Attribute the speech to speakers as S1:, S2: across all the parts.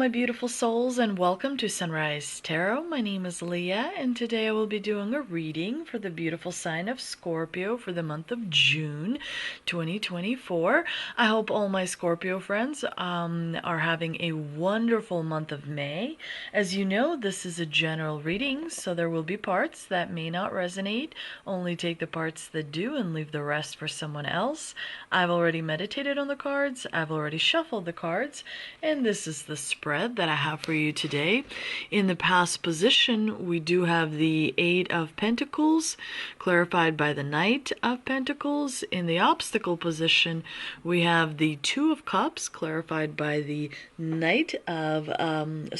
S1: my beautiful souls, and welcome to Sunrise Tarot. My name is Leah, and today I will be doing a reading for the beautiful sign of Scorpio for the month of June 2024. I hope all my Scorpio friends are having a wonderful month of May. As you know, this is a general reading, so there will be parts that may not resonate. Only take the parts that do and leave the rest for someone else. I've already meditated on the cards, I've already shuffled the cards, and this is the spread that I have for you today. In the past position, we do have the Eight of Pentacles, clarified by the Knight of Pentacles. In the obstacle position, we have the Two of Cups, clarified by the Knight of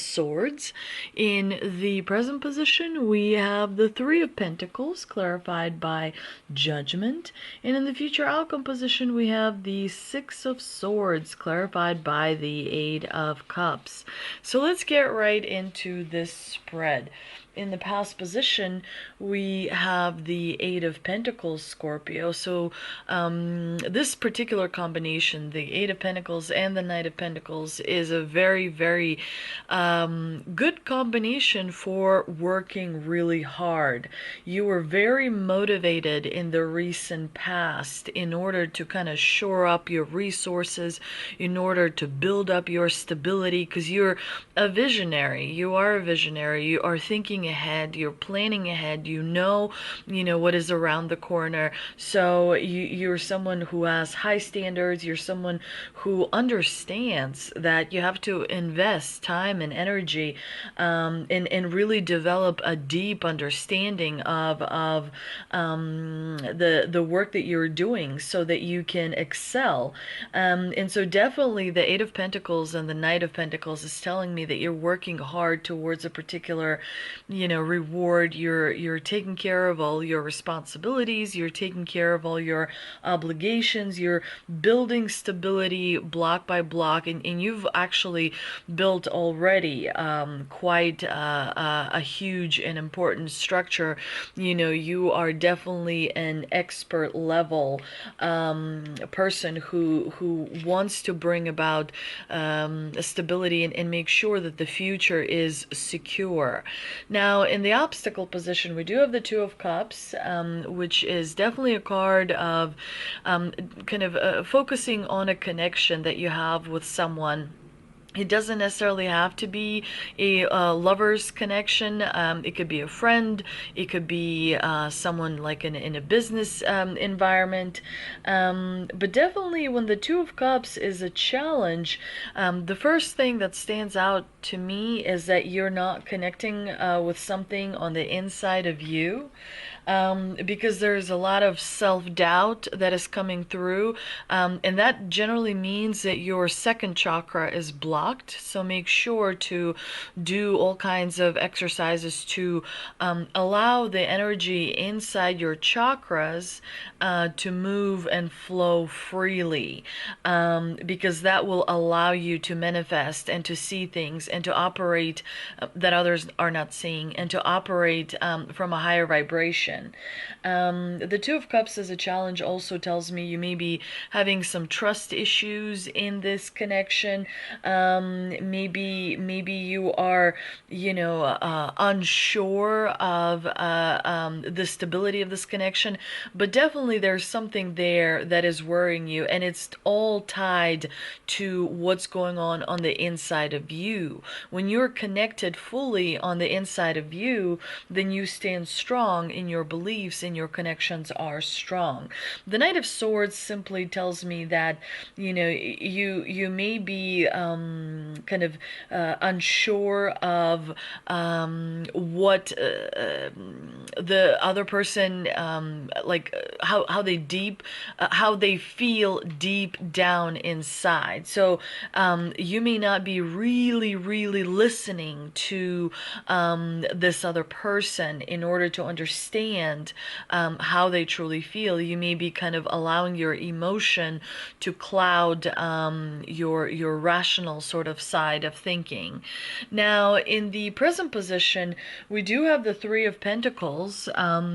S1: Swords. In the present position, we have the Three of Pentacles, clarified by Judgment. And in the future outcome position, we have the Six of Swords, clarified by the Eight of Cups. So let's get right into this spread. In the past position, we have the Eight of Pentacles, Scorpio. So this particular combination, the Eight of Pentacles and the Knight of Pentacles, is a very, very good combination for working really hard. You were very motivated in the recent past in order to kind of shore up your resources, in order to build up your stability, because you're a visionary. You are a visionary. You are thinking ahead, you're planning ahead, you know what is around the corner. So you're someone who has high standards. You're someone who understands that you have to invest time and energy and really develop a deep understanding of the work that you're doing so that you can excel. And so definitely the Eight of Pentacles and the Knight of Pentacles is telling me that you're working hard towards a particular reward. You're taking care of all your responsibilities, you're taking care of all your obligations, you're building stability block by block, and you've actually built already quite a huge and important structure. You are definitely an expert level person who wants to bring about stability and make sure that the future is secure. Now, in the obstacle position, we do have the Two of Cups, which is definitely a card of kind of focusing on a connection that you have with someone. It doesn't necessarily have to be a lover's connection. It could be a friend. It could be someone like in a business environment. But definitely when the Two of Cups is a challenge, the first thing that stands out to me is that you're not connecting with something on the inside of you. Because there's a lot of self-doubt that is coming through, and that generally means that your second chakra is blocked. So make sure to do all kinds of exercises to allow the energy inside your chakras to move and flow freely, because that will allow you to manifest and to see things and to operate that others are not seeing, and to operate from a higher vibration. The Two of Cups as a challenge also tells me you may be having some trust issues in this connection. Maybe you are, unsure of the stability of this connection, but definitely there's something there that is worrying you, and it's all tied to what's going on the inside of you. When you're connected fully on the inside of you, then you stand strong in your beliefs, and your connections are strong. The Knight of Swords simply tells me that you may be kind of unsure of what the other person like how they feel deep down inside. So you may not be really listening to this other person in order to understand understand how they truly feel. You may be kind of allowing your emotion to cloud your rational sort of side of thinking. Now, in the present position, we do have the Three of Pentacles,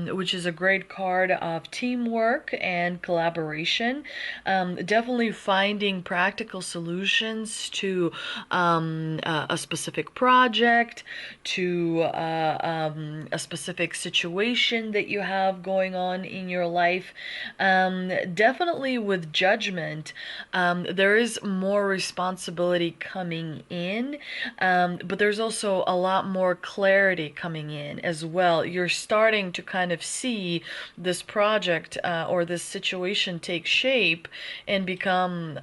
S1: which is a great card of teamwork and collaboration. Definitely finding practical solutions to a specific project, to a specific situation that you have going on in your life. Definitely with judgment, there is more responsibility coming in, but there's also a lot more clarity coming in as well. You're starting to kind of see this project or this situation take shape and become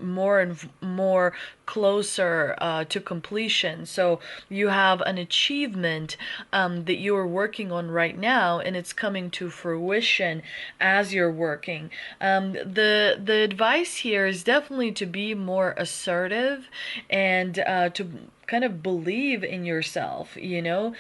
S1: more and more closer to completion. So you have an achievement that you are working on right now, and it's coming to fruition as you're working. The advice here is definitely to be more assertive and to kind of believe in yourself, you know.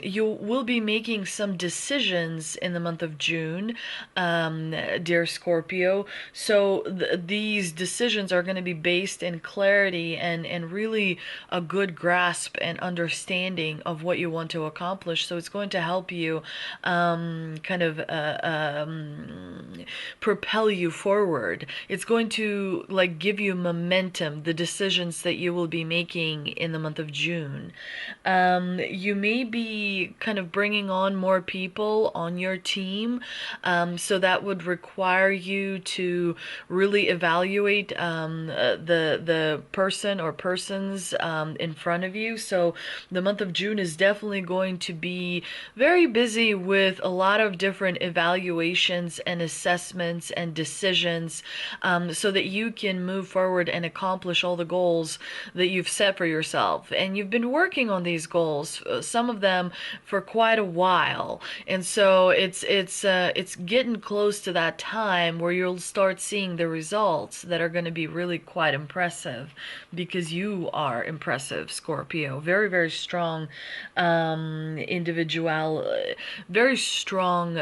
S1: You will be making some decisions in the month of June, dear Scorpio. So these decisions are going to be based in clarity and really a good grasp and understanding of what you want to accomplish. So it's going to help you kind of propel you forward. It's going to like give you momentum, the decisions that you will be making in the month of June. You may be kind of bringing on more people on your team, so that would require you to really evaluate the person or persons in front of you. So the month of June is definitely going to be very busy with a lot of different evaluations and assessments and decisions, so that you can move forward and accomplish all the goals that you've set for yourself. And you've been working on these goals, some of them for quite a while. And so it's getting close to that time where you'll start seeing the results that are going to be really quite impressive, because you are impressive, Scorpio. Very, very strong individual, very strong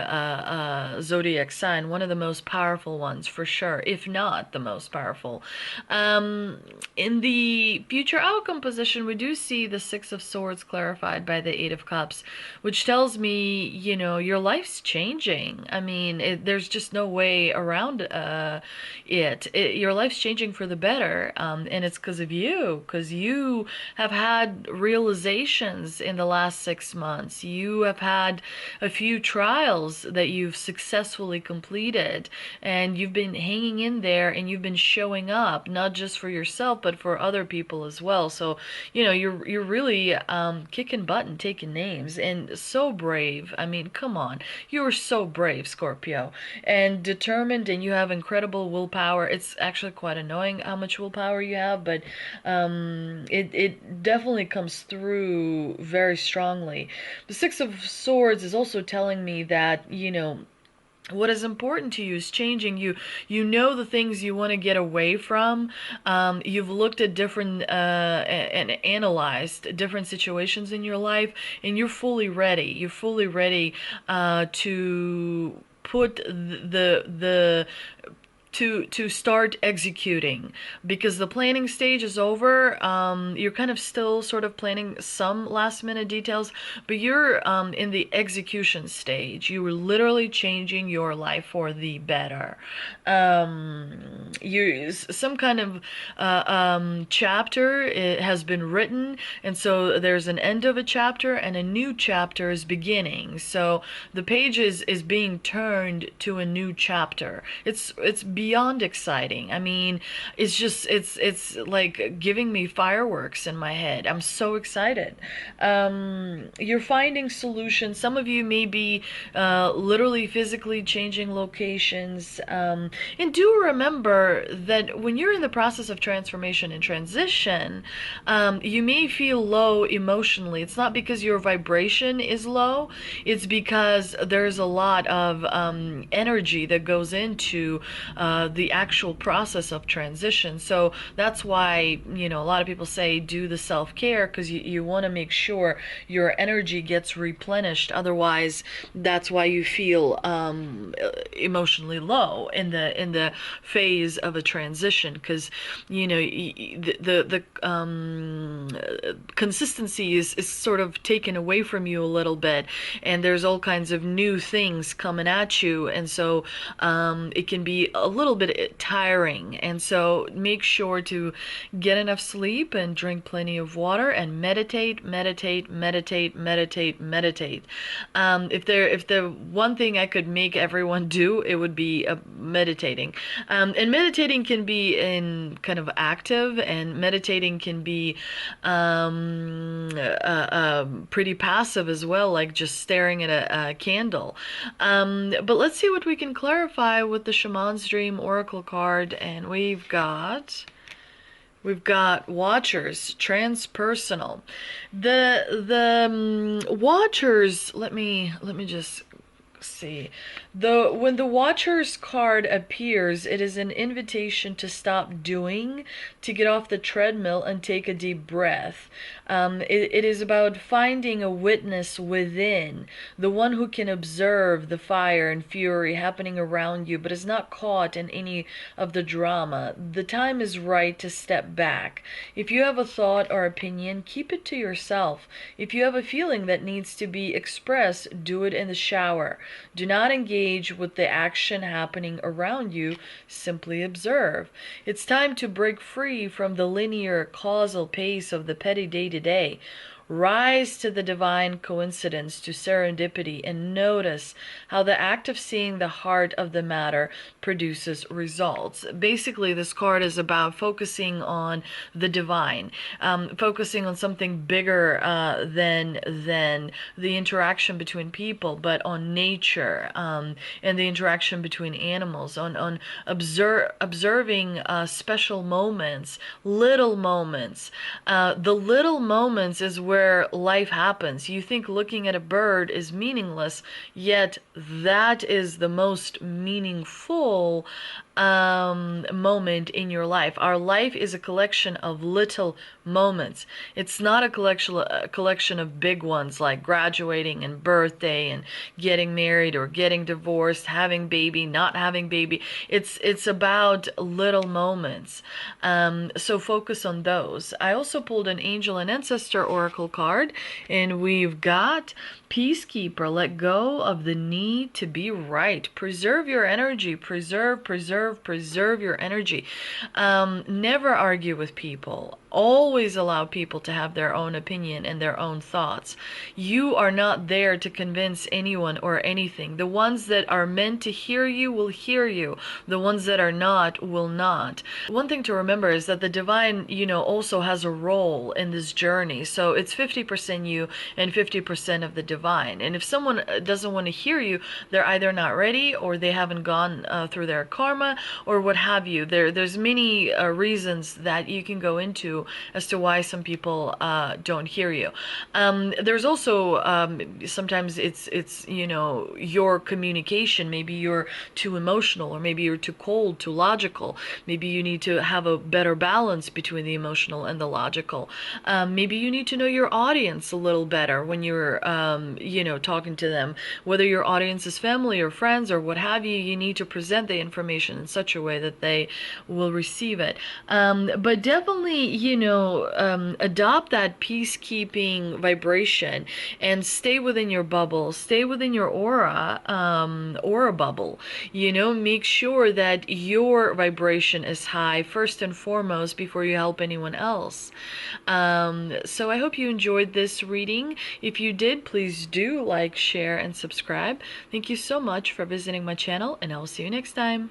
S1: zodiac sign, one of the most powerful ones for sure, if not the most powerful. In the future outcome position, we do see the Six of Swords clarified by the Eight of Cups, which tells me, you know, your life's changing. I mean, there's just no way around your life's changing for the better, and it's because of you, because you have had realizations in the last 6 months. You have had a few trials that you've successfully completed, and you've been hanging in there, and you've been showing up, not just for yourself, but for other people as well. So, you know, you're really kicking butt and taking names, and so brave. I mean, come on. You're so brave, Scorpio, and determined, and you have incredible willpower. It's actually quite annoying how much willpower you have, but it definitely comes through very strongly. The Six of Swords is also telling me that, you know, what is important to you is changing. You know the things you want to get away from. You've looked at different and analyzed different situations in your life, and you're fully ready. You're fully ready to put the to start executing, because the planning stage is over. You're kind of still sort of planning some last minute details, but you're in the execution stage. You were literally changing your life for the better. Some kind of chapter, it has been written, and so there's an end of a chapter and a new chapter is beginning. So the page is being turned to a new chapter. It's beyond exciting. I mean, it's like giving me fireworks in my head. I'm so excited. You're finding solutions. Some of you may be literally physically changing locations. And do remember that when you're in the process of transformation and transition, you may feel low emotionally. It's not because your vibration is low. It's because there's a lot of energy that goes into the actual process of transition. So that's why, a lot of people say do the self-care, because you want to make sure your energy gets replenished. Otherwise, that's why you feel emotionally low in the phase of a transition, because the consistency is sort of taken away from you a little bit, and there's all kinds of new things coming at you, and so it can be a little bit tiring. And so make sure to get enough sleep and drink plenty of water and meditate, meditate, meditate, meditate, meditate. If the one thing I could make everyone do, it would be meditating. And meditating can be in kind of active, and meditating can be pretty passive as well, like just staring at a candle. But let's see what we can clarify with the Shaman's Dream Oracle card, and we've got Watchers, transpersonal. The Watchers. Let me just see. When the Watchers card appears, it is an invitation to stop doing, to get off the treadmill and take a deep breath. It is about finding a witness within, the one who can observe the fire and fury happening around you, but is not caught in any of the drama. The time is right to step back. If you have a thought or opinion, keep it to yourself. If you have a feeling that needs to be expressed, do it in the shower. Do not engage with the action happening around you. Simply observe. It's time to break free from the linear causal pace of the petty day-to-day. Rise to the divine coincidence, to serendipity, and notice how the act of seeing the heart of the matter produces results. Basically, this card is about focusing on the divine, focusing on something bigger than the interaction between people, but on nature, and the interaction between animals, on observing special moments, little moments. The little moments is where life happens. You think looking at a bird is meaningless, yet that is the most meaningful moment in your life. Our life is a collection of little moments. It's not a collection of big ones like graduating and birthday and getting married or getting divorced, having baby, not having baby. It's about little moments. So focus on those. I also pulled an Angel and Ancestor Oracle card, and we've got Peacekeeper. Let go of the need to be right. Preserve your energy. Preserve your energy. Never argue with people. Always allow people to have their own opinion and their own thoughts. You are not there to convince anyone or anything. The ones that are meant to hear you will hear you. The ones that are not will not. One thing to remember is that the divine, also has a role in this journey. So it's 50% you and 50% of the divine. And if someone doesn't want to hear you, they're either not ready, or they haven't gone through their karma, or what have you. There's many reasons that you can go into as to why some people don't hear you. There's also sometimes it's your communication. Maybe you're too emotional, or maybe you're too cold, too logical. Maybe you need to have a better balance between the emotional and the logical. Maybe you need to know your audience a little better when you're talking to them. Whether your audience is family or friends or what have you, you need to present the information in such a way that they will receive it. But definitely, adopt that peacekeeping vibration and stay within your bubble, stay within your aura bubble. Make sure that your vibration is high first and foremost before you help anyone else. So I hope you enjoyed this reading. If you did, please do like, share, and subscribe. Thank you so much for visiting my channel, and I will see you next time.